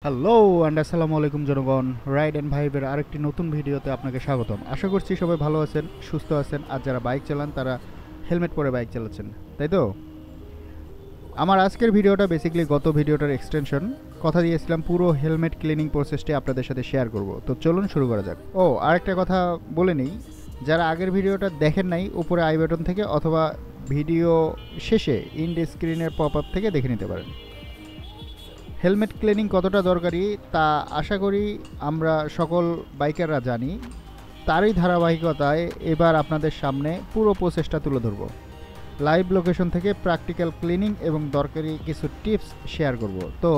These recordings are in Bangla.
হ্যালো অ্যান্ড আসসালামু আলাইকুম জনগণ, রাইড অ্যান্ড ভাইবের আরেকটি নতুন ভিডিওতে আপনাকে স্বাগতম। আশা করছি সবাই ভালো আছেন, সুস্থ আছেন, আর যারা বাইক চালান তারা হেলমেট পরে বাইক চালাচ্ছেন, তাই তো? আমার আজকের ভিডিওটা বেসিক্যালি গত ভিডিওটার এক্সটেনশন। কথা দিয়েছিলাম পুরো হেলমেট ক্লিনিং প্রসেসটি আপনাদের সাথে শেয়ার করব, তো চলুন শুরু করা যাক। আরেকটা কথা বলে নিই, যারা আগের ভিডিওটা দেখেন নাই উপরে আই বাটন থেকে অথবা ভিডিও শেষে ইন্ড স্ক্রিনের পপ আপ থেকে দেখে নিতে পারেন। হেলমেট ক্লিনিং কতটা দরকারি তা আশা করি আমরা সকল বাইকাররা জানি। তারই ধারাবাহিকতায় এবার আপনাদের সামনে পুরো প্রসেসটা তুলে ধরব। লাইভ লোকেশন থেকে প্র্যাকটিক্যাল ক্লিনিং এবং দরকারি কিছু টিপস শেয়ার করব। তো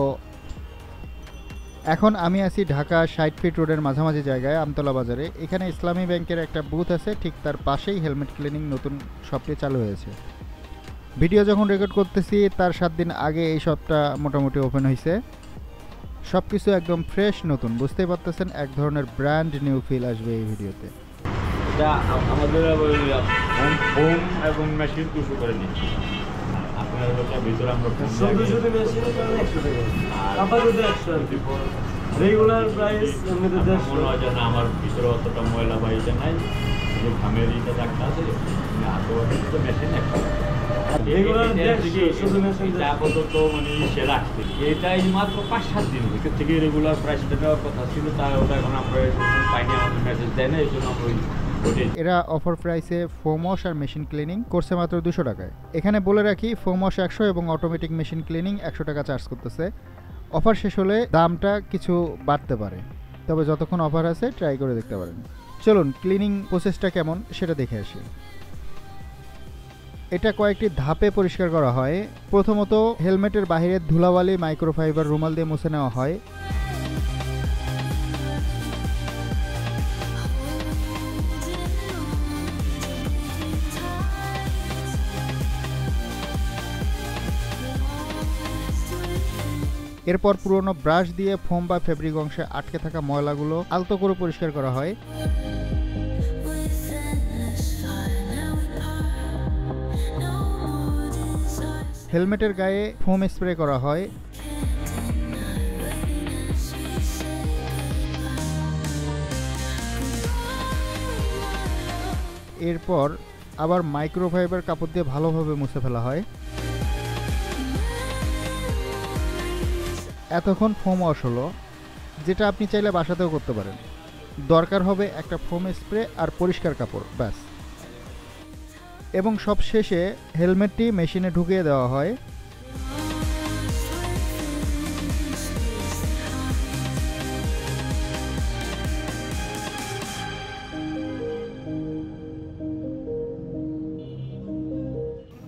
এখন আমি আছি ঢাকা ৬০ ফিট রোডের মাঝামাঝি জায়গায়, আমতলা বাজারে। এখানে ইসলামী ব্যাংকের একটা বুথ আছে, ঠিক তার পাশেই হেলমেট ক্লিনিং নতুন শপটি চালু হয়েছে। ভিডিও যখন রেকর্ড করতেছি তার ৭ দিন আগে এই শপটা মোটামুটি ওপেন হয়েছে। সব কিছু একদম ফ্রেশ নতুন, বুঝতেই পারতেছেন, এক ধরনের ব্র্যান্ড নিউ ফিল আসবে এই ভিডিওতে। এটা আমাদের হোম এবং মেশিন 200 করে নিচ্ছি। আপনার হচ্ছে ভিতরে আমরা রেগুলার প্রাইস মনে হয় যে না আমার ভিতরে অতটা ময়লা বা এটা নাই, শুধু ঘামের ইটা একটা আছে, আপাতত মেশিন একটা আপাতত মানে সে রাখছে। এটাই মাত্র ৫-৭ দিন থেকে রেগুলার প্রাইসটা নেওয়ার কথা ছিল, তাই ওটা এখন আমরা পাইনি, আমাদের মেসেজ দেয় না, এই জন্য আমরা এরা অফার প্রাইসে ফোম ওয়াশ আর মেশিন ক্লিনিং করছে মাত্র ২০০ টাকায়। এখানে বলে রাখি, ফোম ওয়াশ ১০০ এবং অটোমেটিক মেশিন ক্লিনিং ১০০ টাকা চার্জ করতেছে। অফার শেষ হলে দামটা কিছু বাড়তে পারে, তবে যতক্ষণ অফার আছে ট্রাই করে দেখতে পারেন। চলুন ক্লিনিং প্রসেসটা কেমন সেটা দেখে আসি। এটা কয়েকটি ধাপে পরিষ্কার করা হয়। প্রথমত হেলমেটের বাহিরের ধুলাবালি মাইক্রোফাইবার রুমাল দিয়ে মুছে নেওয়া হয়। এরপর পুরনো ব্রাশ দিয়ে ফোম বা ফেব্রিক অংশে আটকে থাকা ময়লাগুলো আলতো করে পরিষ্কার করা হয়। হেলমেটের গায়ে ফোম স্প্রে করা হয়। এরপর আবার মাইক্রোফাইবার কাপড় দিয়ে ভালোভাবে মুছে ফেলা হয়। এতক্ষণ ফোম ওয়াশ হলো, যেটা আপনি চাইলে বাসাতেও করতে পারেন। দরকার হবে একটা ফোম স্প্রে আর পরিষ্কার কাপড়, ব্যাস। এবং সব শেষে হেলমেটটি মেশিনে ঢুকিয়ে দেওয়া হয়।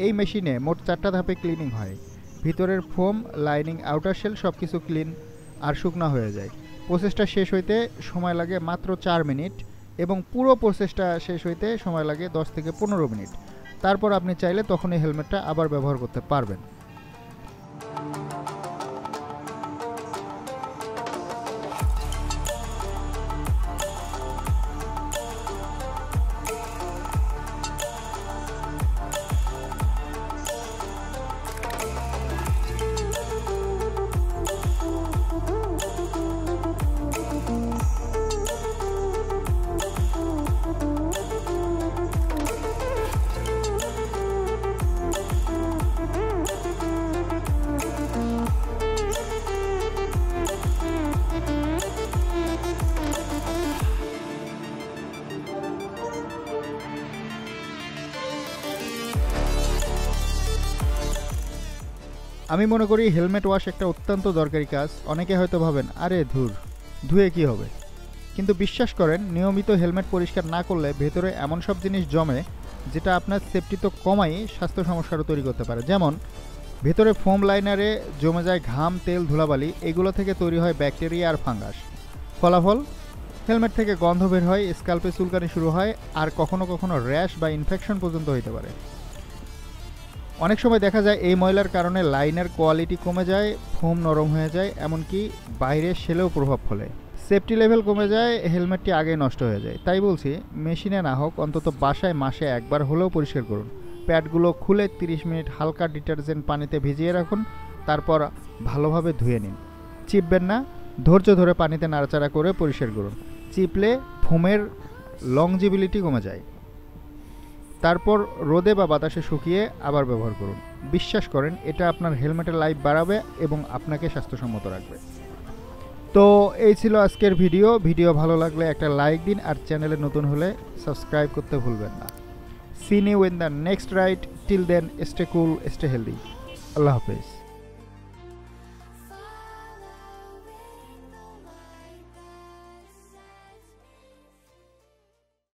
এই মেশিনে মোট ৪টা ধাপে ক্লিনিং হয়। ভিতরের ফোম, লাইনিং, আউটার শেল সব কিছু ক্লিন আর শুকনো হয়ে যায়। প্রসেসটা শেষ হইতে সময় লাগে মাত্র ৪ মিনিট এবং পুরো প্রসেসটা শেষ হইতে সময় লাগে ১০ থেকে ১৫ মিনিট। তারপর আপনি চাইলে তখন এই হেলমেটটা আবার ব্যবহার করতে পারবেন। আমি মনে করি হেলমেট ওয়াশ একটা অত্যন্ত দরকারি কাজ। অনেকে হয়তো ভাবেন, আরে ধুয়ে কি হবে, কিন্তু বিশ্বাস করেন, নিয়মিত হেলমেট পরিষ্কার না করলে ভেতরে এমন সব জিনিস জমে যেটা আপনার সেফটি তো কমাই, স্বাস্থ্য সমস্যারও তৈরি করতে পারে। যেমন ভেতরে ফোম লাইনারে জমে যায় ঘাম, তেল, ধুলাবালি, এগুলো থেকে তৈরি হয় ব্যাকটেরিয়া আর ফাঙ্গাস। ফলাফল, হেলমেট থেকে গন্ধ বের হয়, স্ক্যাল্পে চুলকানি শুরু হয়, আর কখনো কখনো র্যাশ বা ইনফেকশন পর্যন্ত হতে পারে। অনেক সময় দেখা যায় এই ময়লার কারণে লাইনের কোয়ালিটি কমে যায়, ফোম নরম হয়ে যায়, এমনকি বাইরের শেলেও প্রভাব ফেলে। সেফটি লেভেল কমে যায়, হেলমেটটি আগেই নষ্ট হয়ে যায়। তাই বলছি, মেশিনে না হোক অন্তত বাসায় মাসে একবার হলেও পরিষ্কার করুন। প্যাডগুলো খুলে 30 মিনিট হালকা ডিটারজেন্ট পানিতে ভিজিয়ে রাখুন, তারপর ভালোভাবে ধুয়ে নিন। চিপবেন না, ধৈর্য ধরে পানিতে নাড়াচাড়া করে পরিষ্কার করুন। চিপলে ফোমের লংজিবিলিটি কমে যায়। তারপর রোদে বা বাতাসে শুকিয়ে আবার ব্যবহার করুন। বিশ্বাস করেন এটা আপনার হেলমেটের লাইফ বাড়াবে এবং আপনাকে স্বাস্থ্যসম্মত রাখবে। তো এই ছিল আজকের ভিডিও ভালো লাগলে একটা লাইক দিন, আর চ্যানেলে নতুন হলে সাবস্ক্রাইব করতে ভুলবেন না। See you in the next ride. Till then, stay cool, stay healthy. Allah Hafiz.